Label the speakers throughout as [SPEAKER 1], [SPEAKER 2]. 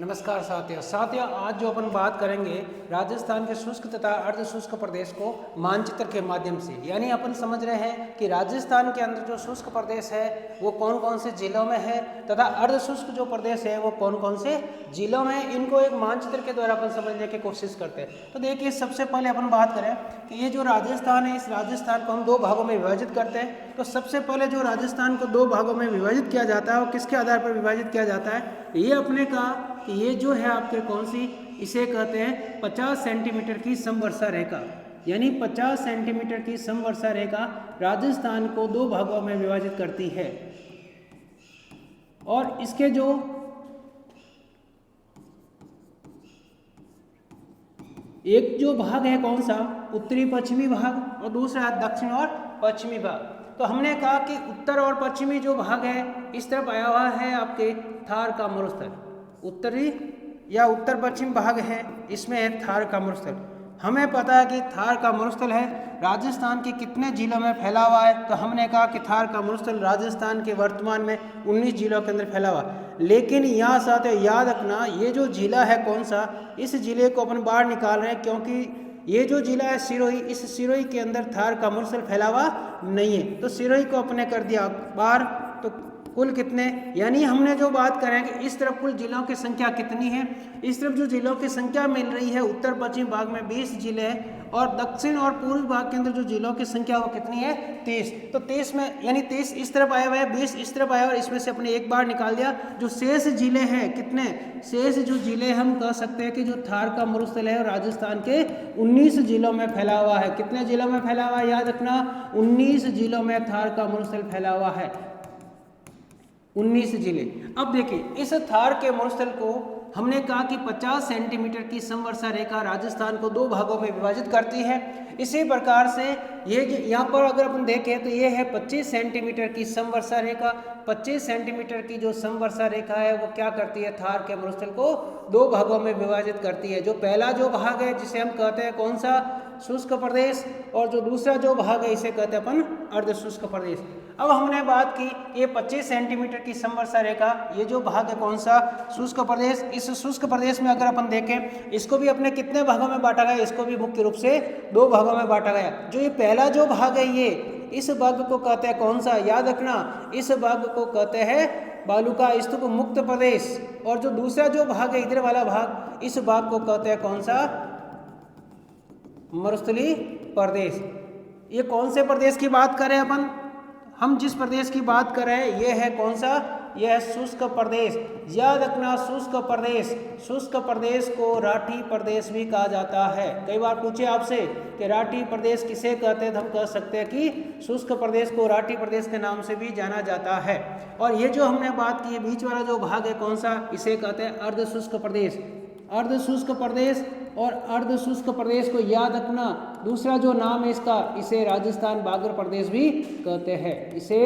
[SPEAKER 1] नमस्कार साथियों, आज जो अपन बात करेंगे राजस्थान के शुष्क तथा अर्ध शुष्क प्रदेश को मानचित्र के माध्यम से। यानी अपन समझ रहे हैं कि राजस्थान के अंदर जो शुष्क प्रदेश है वो कौन कौन से जिलों में है तथा अर्ध शुष्क जो प्रदेश है वो कौन कौन से जिलों में है। इनको एक मानचित्र के द्वारा अपन समझने की कोशिश करते हैं। तो देखिए, सबसे पहले अपन बात करें कि ये जो राजस्थान है, इस राजस्थान को हम दो भागों में विभाजित करते हैं। तो सबसे पहले जो राजस्थान को दो भागों में विभाजित किया जाता है वो किसके आधार पर विभाजित किया जाता है, ये अपने का कि ये जो है आपके कौन सी, इसे कहते हैं 50 सेंटीमीटर की समवर्षा रेखा। यानी 50 सेंटीमीटर की समवर्षा रेखा राजस्थान को दो भागों में विभाजित करती है। और इसके जो एक जो भाग है कौन सा, उत्तरी पश्चिमी भाग, और दूसरा दक्षिण और पश्चिमी भाग। तो हमने कहा कि उत्तर और पश्चिमी जो भाग है इस तरफ आया हुआ है आपके थार का मरुस्थल। उत्तरी या उत्तर पश्चिम भाग है, इसमें है थार का मरुस्थल। हमें पता है कि थार का मरुस्थल है राजस्थान के कितने जिलों में फैला हुआ है। तो हमने कहा कि थार का मरुस्थल राजस्थान के वर्तमान में 19 जिलों के अंदर फैला हुआ। लेकिन यहाँ साथ याद रखना, ये जो जिला है कौन सा, इस जिले को अपन बाहर निकाल रहे हैं क्योंकि ये जो जिला है सिरोही, इस सिरोही के अंदर थार का मरुस्थल फैला हुआ नहीं है। तो सिरोही को अपने कर दिया बाहर। तो कुल कितने, यानी हमने जो बात करें कि इस तरफ कुल जिलों की संख्या कितनी है, इस तरफ जो जिलों की संख्या मिल रही है उत्तर पश्चिम भाग में 20 जिले हैं और दक्षिण और पूर्वी भाग के अंदर जो जिलों की संख्या वो कितनी है, 30। तो 30 में यानी 30 इस तरफ आया हुआ है, 20 इस तरफ आया और इसमें से अपने एक बार निकाल दिया। जो शेष जिले हैं कितने, शेष जो जिले हम कह सकते हैं कि जो थार का मरुस्थल है राजस्थान के 19 जिलों में फैला हुआ है। कितने जिलों में फैला हुआ है, याद रखना 19 जिलों में थार का मरुस्थल फैला हुआ है, 19 जिले। अब देखिए, इस थार के मरुस्थल को हमने कहा कि 50 सेंटीमीटर की समवर्षा रेखा राजस्थान को दो भागों में विभाजित करती है। इसी प्रकार से ये यहाँ पर अगर अपन देखें तो ये है 25 सेंटीमीटर की समवर्षा रेखा। 25 सेंटीमीटर की जो समवर्षा रेखा है वो क्या करती है, थार के मरुस्थल को दो भागों में विभाजित करती है। जो पहला जो भाग है जिसे हम कहते हैं कौन सा, शुष्क प्रदेश, और जो दूसरा जो भाग है इसे कहते हैं अपन अर्ध शुष्क प्रदेश। अब हमने बात की ये 25 सेंटीमीटर की समवर्षा रेखा, ये जो भाग है कौन सा, शुष्क प्रदेश। इस शुष्क प्रदेश में अगर अपन देखें इसको भी अपने कितने भागों में बांटा गया, इसको भी मुख्य रूप से दो भागों में बांटा गया। जो ये पहला जो भाग है ये, इस भाग को कहते हैं कौन सा, याद रखना इस भाग को कहते हैं बालुका स्तूप मुक्त प्रदेश। और जो दूसरा जो भाग है इधर वाला भाग, इस भाग को कहते हैं कौन सा, मरुस्थलीय प्रदेश। ये कौन से प्रदेश की बात करें अपन, हम जिस प्रदेश की बात कर रहे हैं ये है कौन सा, यह है शुष्क प्रदेश। याद रखना शुष्क प्रदेश, शुष्क प्रदेश को राठी प्रदेश भी कहा जाता है। कई बार पूछे आपसे कि राठी प्रदेश किसे कहते हैं, तो हम कह सकते हैं कि शुष्क प्रदेश को राठी प्रदेश के नाम से भी जाना जाता है। और ये जो हमने बात की बीच वाला जो भाग है कौन सा, इसे कहते हैं अर्ध शुष्क प्रदेश। अर्ध शुष्क प्रदेश और अर्ध शुष्क प्रदेश को याद रखना, दूसरा जो नाम है इसका, इसे राजस्थान बागर प्रदेश भी कहते हैं, इसे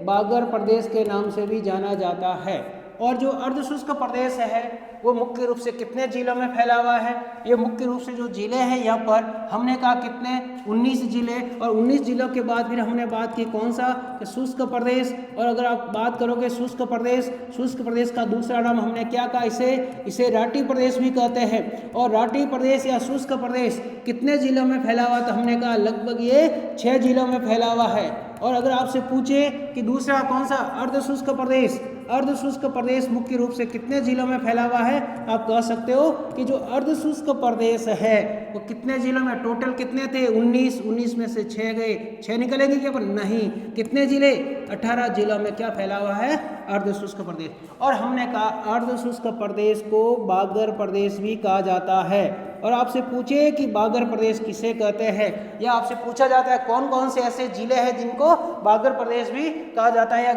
[SPEAKER 1] बागर प्रदेश के नाम से भी जाना जाता है। और जो अर्ध शुष्क प्रदेश है वो मुख्य रूप से कितने जिलों में फैला हुआ है, ये मुख्य रूप से जो जिले हैं यहाँ पर हमने कहा कितने, 19 जिले। और 19 जिलों के बाद फिर हमने बात की कौन सा, कि शुष्क प्रदेश। और अगर आप बात करोगे शुष्क प्रदेश का दूसरा नाम हमने क्या कहा, इसे राठी प्रदेश भी कहते हैं। और राठी प्रदेश या शुष्क प्रदेश कितने जिलों में फैला हुआ, तो हमने कहा लगभग ये 6 जिलों में फैला हुआ है। और अगर आपसे पूछे कि दूसरा कौन सा, अर्ध शुष्क प्रदेश, अर्ध शुष्क प्रदेश मुख्य रूप से कितने जिलों में फैला हुआ है, आप कह सकते हो कि जो अर्ध शुष्क प्रदेश है वो कितने जिलों में, टोटल कितने थे 19 में से 6 गए, 6 निकलेंगे क्या, पर नहीं, कितने जिले, 18 जिलों में क्या फैला हुआ है, अर्ध शुष्क प्रदेश। और हमने कहा अर्ध शुष्क प्रदेश को बागर प्रदेश भी कहा जाता है। और आपसे पूछे कि बागर प्रदेश किसे कहते हैं, या आपसे पूछा जाता है कौन कौन से ऐसे जिले हैं जिनको बागर प्रदेश भी कहा जाता है, या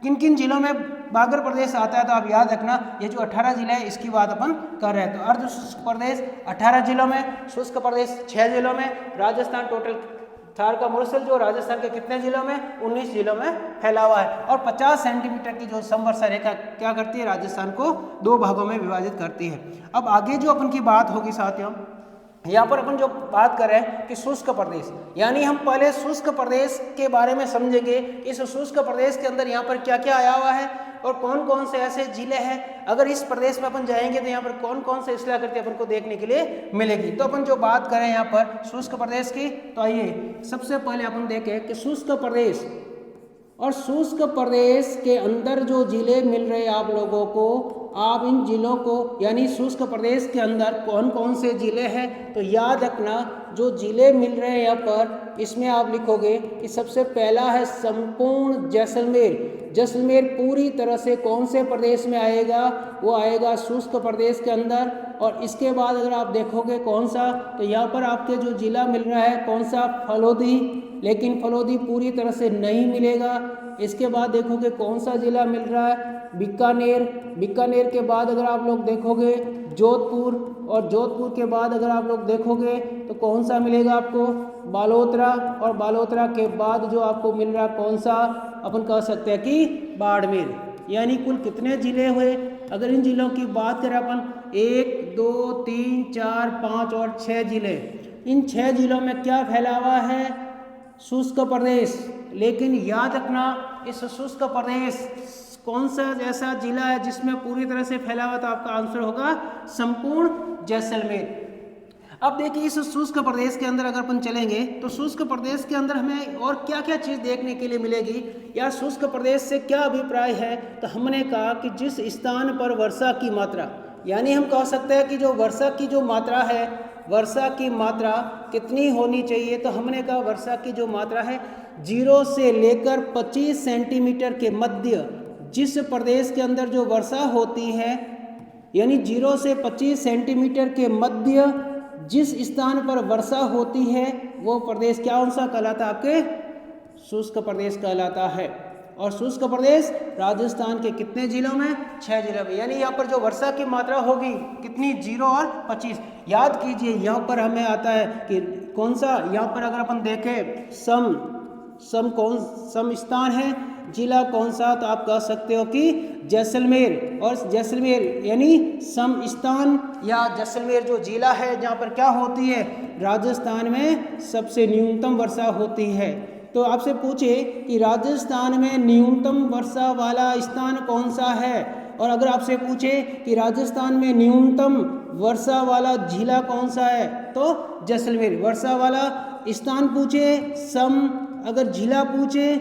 [SPEAKER 1] किन किन जिलों में बागर प्रदेश आता है, तो आप याद रखना ये जो 18 जिले हैं इसकी बात अपन कर रहे हैं। तो अर्ध शुष्क प्रदेश 18 जिलों में, शुष्क प्रदेश 6 जिलों में, राजस्थान टोटल थार का मरुस्थल जो राजस्थान के कितने जिलों में, 19 जिलों में फैला हुआ है। और 50 सेंटीमीटर की जो समवर्षा रेखा क्या करती है, राजस्थान को दो भागों में विभाजित करती है। अब आगे जो अपन की बात होगी साथियों, यहाँ पर अपन जो बात कर रहे हैं कि शुष्क प्रदेश, यानी हम पहले शुष्क प्रदेश के बारे में समझेंगे। इस शुष्क प्रदेश के अंदर यहाँ पर क्या क्या आया हुआ है और कौन कौन से ऐसे जिले हैं। अगर इस प्रदेश में अपन जाएंगे तो यहाँ पर कौन कौन से शिलाकृति अपन को देखने के लिए मिलेगी। तो अपन जो बात करें यहाँ पर शुष्क प्रदेश की, तो आइए सबसे पहले अपन देखें कि शुष्क प्रदेश और शुष्क प्रदेश के अंदर जो जिले मिल रहे हैं आप लोगों को, आप इन जिलों को यानी शुष्क प्रदेश के अंदर कौन कौन से जिले हैं, तो याद रखना जो जिले मिल रहे हैं यहाँ पर, इसमें आप लिखोगे कि सबसे पहला है संपूर्ण जैसलमेर। जैसलमेर पूरी तरह से कौन से प्रदेश में आएगा, वो आएगा शुष्क प्रदेश के अंदर। और इसके बाद अगर आप देखोगे कौन सा, तो यहाँ पर आपके जो जिला मिल रहा है कौन सा, फलोदी, लेकिन फलोदी पूरी तरह से नहीं मिलेगा। इसके बाद देखोगे कौन सा जिला मिल रहा है, बीकानेर। बीकानेर के बाद अगर आप लोग देखोगे जोधपुर, और जोधपुर के बाद अगर आप लोग देखोगे तो कौन सा मिलेगा आपको, बालोतरा। और बालोतरा के बाद जो आपको मिल रहा है कौन सा, अपन कह सकते हैं कि बाड़मेर। यानी कुल कितने जिले हुए, अगर इन जिलों की बात करें अपन, 1 2 3 4 5 और 6 जिले। इन 6 जिलों में क्या फैला हुआ है, शुष्क प्रदेश। लेकिन याद रखना इस शुष्क प्रदेश कौन सा ऐसा जिला है जिसमें पूरी तरह से फैला हुआ, तो आपका आंसर होगा संपूर्ण जैसलमेर। अब देखिए इस शुष्क प्रदेश के अंदर अगर अपन चलेंगे तो शुष्क प्रदेश के अंदर हमें और क्या क्या चीज़ देखने के लिए मिलेगी, या शुष्क प्रदेश से क्या अभिप्राय है। तो हमने कहा कि जिस स्थान पर वर्षा की मात्रा, यानी हम कह सकते हैं कि जो वर्षा की जो मात्रा है, वर्षा की मात्रा कितनी होनी चाहिए, तो हमने कहा वर्षा की जो मात्रा है 0 से लेकर 25 सेंटीमीटर के मध्य जिस प्रदेश के अंदर जो वर्षा होती है, यानी 0 से 25 सेंटीमीटर के मध्य जिस स्थान पर वर्षा होती है वो प्रदेश क्या कौन सा कहलाता है, आपके शुष्क प्रदेश कहलाता है। और शुष्क प्रदेश राजस्थान के कितने जिलों में, 6 जिलों में। यानी यहाँ पर जो वर्षा की मात्रा होगी कितनी, 0 और 25। याद कीजिए यहाँ पर हमें आता है कि कौन सा, यहाँ पर अगर अपन देखें सम स्थान है, जिला कौन सा, तो आप कह सकते हो कि जैसलमेर। और जैसलमेर यानी सम स्थान या जैसलमेर जो जिला है जहाँ पर क्या होती है, राजस्थान में सबसे न्यूनतम वर्षा होती है। तो आपसे पूछे कि राजस्थान में न्यूनतम वर्षा वाला स्थान कौन सा है, और अगर आपसे पूछे कि राजस्थान में न्यूनतम वर्षा वाला जिला कौन सा है, तो जैसलमेर। वर्षा वाला स्थान पूछे सम, अगर जिला पूछे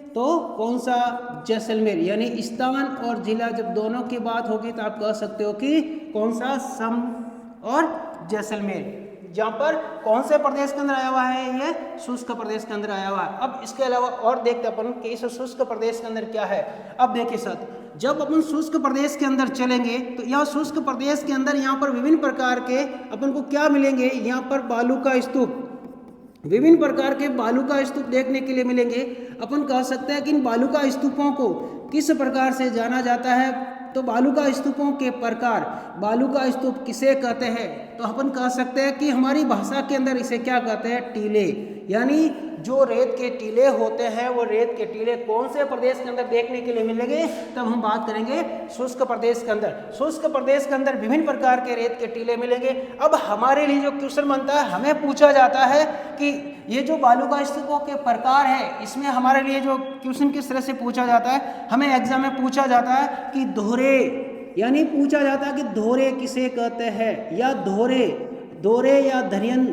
[SPEAKER 1] तो कौन सा, जैसलमेर। यानी स्थान और जिला जब दोनों की बात होगी तो आप कह सकते हो कि कौन सा, सम और जैसलमेर। जहाँ पर कौन से प्रदेश के अंदर आया हुआ है, ये शुष्क प्रदेश के अंदर आया हुआ है। अब इसके अलावा और देखते अपन कि इस शुष्क प्रदेश के अंदर क्या है। अब देखिए सर, जब अपन शुष्क प्रदेश के अंदर चलेंगे तो यह शुष्क प्रदेश के अंदर यहाँ पर विभिन्न प्रकार के अपन को क्या मिलेंगे, यहाँ पर बालू का स्तूप, विभिन्न प्रकार के बालू का स्तूप देखने के लिए मिलेंगे। अपन कह सकते हैं कि इन बालू का स्तूपों को किस प्रकार से जाना जाता है, तो बालू का स्तूपों के प्रकार, बालू का स्तूप किसे कहते हैं, तो अपन कह सकते हैं कि हमारी भाषा के अंदर इसे क्या कहते हैं, टीले। यानी जो रेत के टीले होते हैं वो रेत के टीले कौन से प्रदेश के अंदर देखने के लिए मिलेंगे, तब हम बात करेंगे शुष्क प्रदेश के अंदर। शुष्क प्रदेश के अंदर विभिन्न प्रकार के रेत के टीले मिलेंगे। अब हमारे लिए जो क्वेश्चन बनता है, हमें पूछा जाता है कि ये जो बालू का स्तूपों के प्रकार है, इसमें हमारे लिए जो क्वेश्चन किस तरह से पूछा जाता है, हमें एग्जाम में पूछा जाता है कि दोहरे, यानी पूछा जाता है कि दोहरे किसे कहते हैं, या दोहरे या धरियन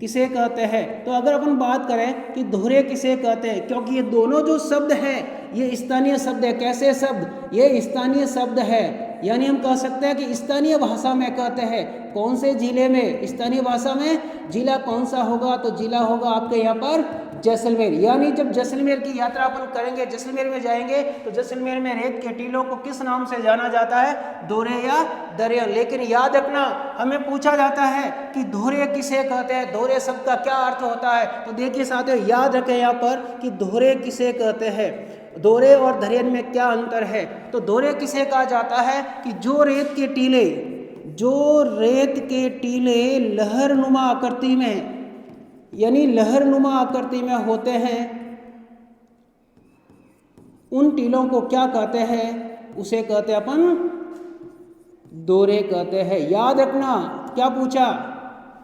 [SPEAKER 1] किसे कहते हैं। तो अगर अपन बात करें कि दोहरे किसे कहते हैं, क्योंकि ये दोनों जो शब्द है ये स्थानीय शब्द है। कैसे शब्द, ये स्थानीय शब्द है। यानी हम कह सकते हैं कि स्थानीय भाषा में कहते हैं। कौन से जिले में, स्थानीय भाषा में जिला कौन सा होगा, तो जिला होगा आपके यहाँ पर जैसलमेर। यानी जब जैसलमेर की यात्रा अपन करेंगे, जैसलमेर में जाएंगे, तो जैसलमेर में रेत के टीलों को किस नाम से जाना जाता है, दोहरे या दरियन। लेकिन याद रखना, हमें पूछा जाता है कि दोहरे किसे कहते हैं, दोहरे शब्द का क्या अर्थ होता है। तो देखिए साथियों, याद रखें यहाँ पर कि दोहरे किसे कहते हैं, दोहरे और दरियन में क्या अंतर है। तो दोहरे किसे कहा जाता है कि जो रेत के टीले लहरनुमा आकृति में, यानी लहरनुमा आकृति में होते हैं, उन टीलों को क्या कहते हैं, उसे कहते हैं अपन दोहरे कहते हैं। याद रखना, क्या पूछा,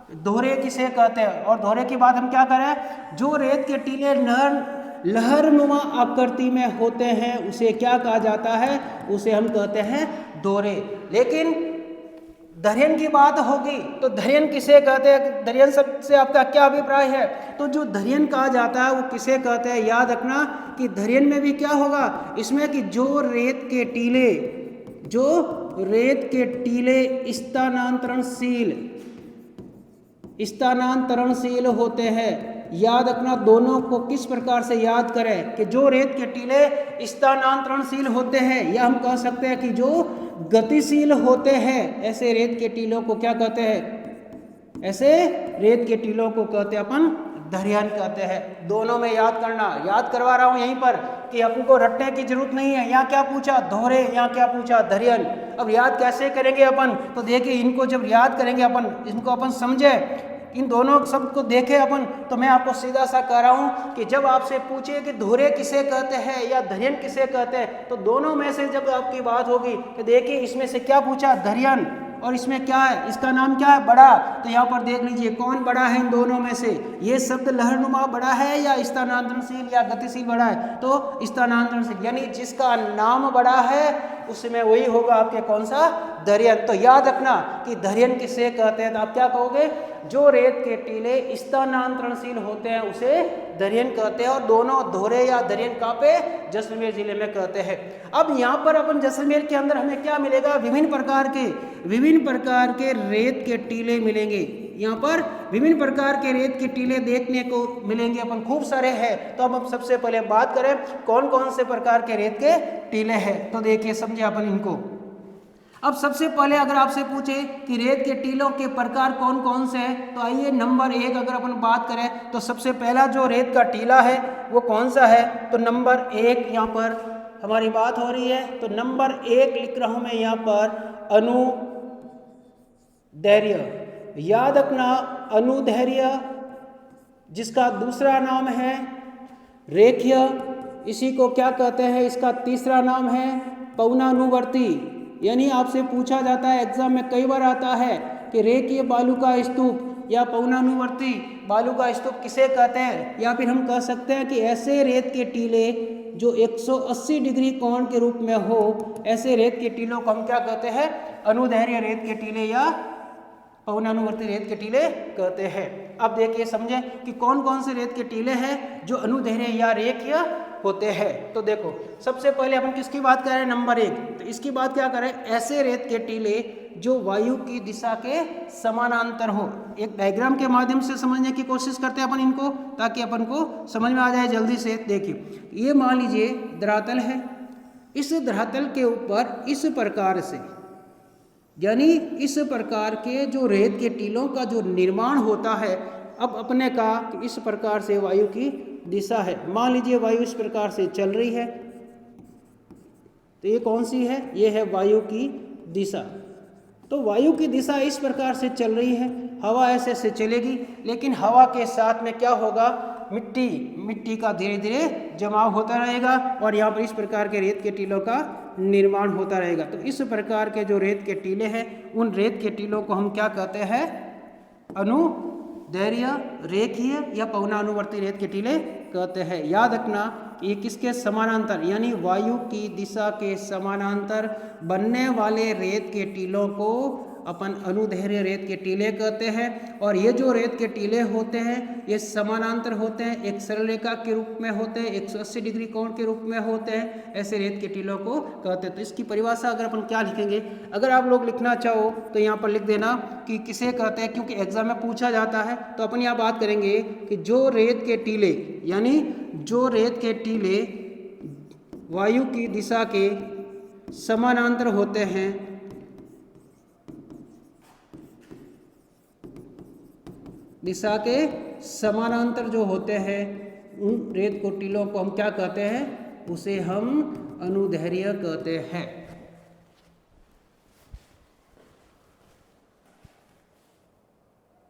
[SPEAKER 1] दोहरे किसे कहते हैं, और दोहरे की बात हम क्या करें, जो रेत के टीले लहरनुमा आकृति में होते हैं उसे क्या कहा जाता है, उसे हम कहते हैं दोहरे। लेकिन दरियन की बात होगी तो दरियन किसे कहते हैं, दरियन शब्द से आपका क्या अभिप्राय है, तो जो दरियन कहा जाता है वो किसे कहते हैं, याद रखना कि दरियन में भी क्या होगा इसमें कि जो रेत के टीले स्थानांतरणशील होते हैं। याद रखना दोनों को किस प्रकार से याद करें कि जो रेत के टीले स्थानांतरणशील होते हैं, या हम कह सकते हैं कि जो गतिशील होते हैं, ऐसे रेत के टीलों को क्या कहते हैं, ऐसे रेत के टीलों को कहते हैं अपन दरियन कहते हैं। दोनों में याद करना, याद करवा रहा हूं यहीं पर कि आपको रटने की जरूरत नहीं है। यहाँ क्या पूछा दोहरे, यहाँ क्या पूछा दरियन। अब याद कैसे करेंगे अपन, तो देखिए इनको जब याद करेंगे अपन, इनको अपन समझे, इन दोनों शब्द को देखे अपन, तो मैं आपको सीधा सा कह रहा हूँ कि जब आपसे पूछे कि दोहरे किसे कहते हैं या दरियन किसे कहते हैं, तो दोनों में से जब आपकी बात होगी तो देखिए इसमें से क्या पूछा दरियन, और इसमें क्या है, इसका नाम क्या है बड़ा। तो यहाँ पर देख लीजिए कौन बड़ा है इन दोनों में से, ये शब्द लहरनुमा बड़ा है या स्थानांतरणशील या गतिशील बड़ा है, तो स्थानांतरणशील, यानी जिसका नाम बड़ा है उसमें वही होगा आपके कौन सा दरियन। तो याद रखना कि दरियन किसे कहते हैं, तो आप क्या कहोगे, जो रेत के टीले स्थानांतरणशील होते हैं उसे दरियन कहते हैं, और दोनों दोहरे या दरियन कहाँ पे, जैसलमेर जिले में कहते हैं। अब यहाँ पर अपन जैसलमेर के अंदर हमें क्या मिलेगा, विभिन्न प्रकार के रेत के टीले मिलेंगे। यहाँ पर विभिन्न प्रकार के रेत के टीले देखने को मिलेंगे, अपन खूब सारे हैं। तो अब हम सबसे पहले बात करें कौन कौन से प्रकार के रेत के टीले हैं, तो देखिए समझे अपन इनको। अब सबसे पहले अगर आपसे पूछे कि रेत के टीलों के प्रकार कौन कौन से हैं, तो आइए नंबर 1 अगर अपन बात करें तो सबसे पहला जो रेत का टीला है वो कौन सा है, तो नंबर 1 यहाँ पर हमारी बात हो रही है, तो नंबर 1 लिख रहा हूं मैं यहाँ पर अनुदैर्ध्य। याद रखना अनुदैर्ध्य जिसका दूसरा नाम है रेखीय, इसी को क्या कहते हैं, इसका तीसरा नाम है पवनानुवर्ती। यानी आपसे पूछा जाता है एग्जाम में कई बार आता है कि रेखीय बालू का स्तूप या पवनानुवर्ती बालू का स्तूप किसे कहते हैं, या फिर हम कह सकते हैं कि ऐसे रेत के टीले जो 180 डिग्री कोण के रूप में हो, ऐसे रेत के टीलों को हम क्या कहते हैं, अनुदैर्ध्य रेत के टीले या पवनानुवर्ती रेत के टीले कहते हैं। अब देखिए समझे कि कौन कौन से रेत के टीले हैं जो अनुदैर्ध्य या रेखीय होते हैं। तो देखो सबसे पहले अपन किसकी बात कर रहे हैं, नंबर 1, तो इसकी बात क्या करें, ऐसे रेत के टीले जो वायु की दिशा के समानांतर हो। एक डायग्राम के माध्यम से समझने की कोशिश करते हैं अपन इनको, ताकि अपन को समझ में आ जाए जल्दी से। देखिए ये मान लीजिए धरातल है, इस धरातल के ऊपर इस प्रकार से, यानी इस प्रकार के जो रेत के टीलों का जो निर्माण होता है। अब अपने का कि इस प्रकार से वायु की दिशा है, मान लीजिए वायु इस प्रकार से चल रही है, तो ये कौन सी है, ये है वायु की दिशा। तो वायु की दिशा इस प्रकार से चल रही है, हवा ऐसे से चलेगी, लेकिन हवा के साथ में क्या होगा, मिट्टी का धीरे धीरे जमाव होता रहेगा, और यहाँ पर इस प्रकार के रेत के टीलों का निर्माण होता रहेगा। तो इस प्रकार के जो रेत के टीले हैं, उन रेत के टीलों को हम क्या कहते हैं, अनुदैर्ध्य रेखीय या पवनानुवर्ती रेत के टीले कहते हैं। याद रखना ये किसके समानांतर, यानी वायु की दिशा के समानांतर बनने वाले रेत के टीलों को अपन अनुदैर्ध्य रेत के टीले कहते हैं। और ये जो रेत के टीले होते हैं ये समानांतर होते हैं, एक सरल रेखा के रूप में होते हैं, 180 डिग्री कोण के रूप में होते हैं, ऐसे रेत के टीलों को कहते हैं। तो इसकी परिभाषा अगर अपन क्या लिखेंगे, अगर आप लोग लिखना चाहो तो यहाँ पर लिख देना कि किसे कहते हैं, क्योंकि एग्जाम में पूछा जाता है। तो अपन यहाँ बात करेंगे कि जो रेत के टीले, यानी जो रेत के टीले वायु की दिशा के समानांतर होते हैं, दिशा के समानांतर जो होते हैं, उन रेत को टीलों को हम क्या कहते हैं, उसे हम अनुदैर्ध्य कहते हैं।